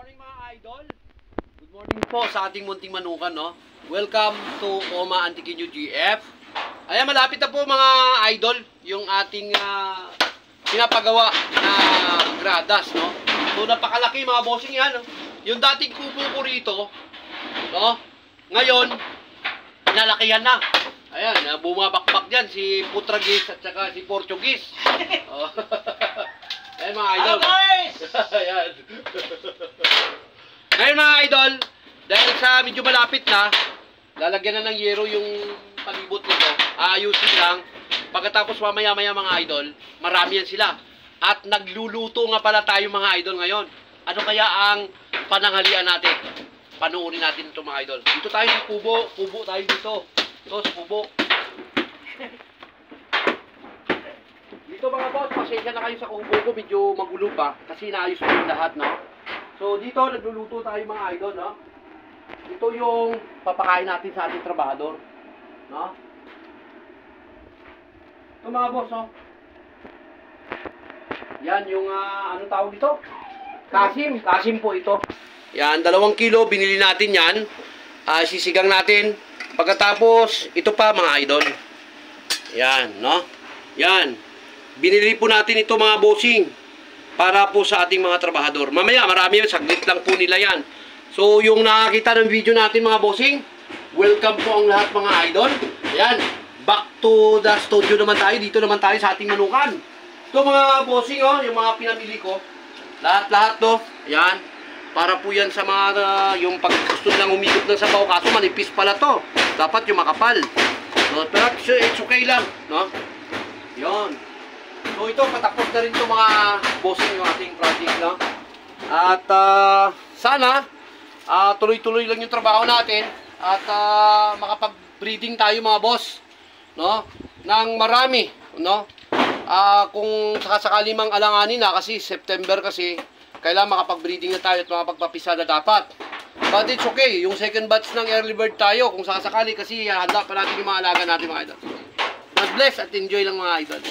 morning mga idol. Good morning po sa ating munting manukan, no? Welcome to Oma Antiquinho GF. Ayan, malapit na po mga idol yung ating pinapagawa na gradas, no? So napakalaki mga bossing yan, no? Yung dating kubo ko rito, no? Ngayon, pinalakihan na. Ayan, bumabakbak dyan si Putragis at saka si Portuguese. Oh. Ayan mga idol. Ayan. Ngayon mga idol, dahil sa medyo malapit na, lalagyan na ng yero yung palibot nito. Aayusin lang. Pagkatapos mamaya-maya mga idol, marami yan sila. At nagluluto nga pala tayo mga idol ngayon. Ano kaya ang pananghalian natin? Panuorin natin ito mga idol. Dito tayo sa kubo. Kubo tayo dito. Ito sa kubo. Dito mga boss, pasensya na kayo sa kubo ko. Medyo magulo pa. Kasi naayos ko yung lahat, no? So dito, nagluluto tayo mga idol, no? Ito yung papakain natin sa ating trabahador, no? Ito mga boss, no? Yan yung, ano tawag dito? Kasim. Kasim po ito. Yan, 2 kilo, binili natin yan. Sisigang natin. Pagkatapos, ito pa mga idol. Yan, no? Yan. Binili po natin ito mga bossing. Para po sa ating mga trabahador. Mamaya, marami yan. Saglit lang po nila yan. So, yung nakakita ng video natin mga bossing, welcome po ang lahat mga idol. Ayan. Back to the studio naman tayo. Dito naman tayo sa ating manukan. Ito mga bossing, oh, yung mga pinamili ko. Lahat-lahat to. Ayan. Para po yan sa mga, yung pag gusto nilang umikot ng sabaw. Kaso manipis pala to. Dapat yung makapal. No? Pero it's okay lang. No? Yun. So ito, patapos na rin ito mga bossing yung ating project, no? At sana tuloy-tuloy lang yung trabaho natin at makapag-breeding tayo mga boss, no? Nang marami, no? Kung sakasakali mang alanganin na kasi September kasi kailangan makapag-breeding na tayo at makapagpapisa na dapat. But it's okay, yung second batch ng early bird tayo kung sakasakali kasi handa pa natin yung mga alaga natin mga idol. God bless at enjoy lang mga idol.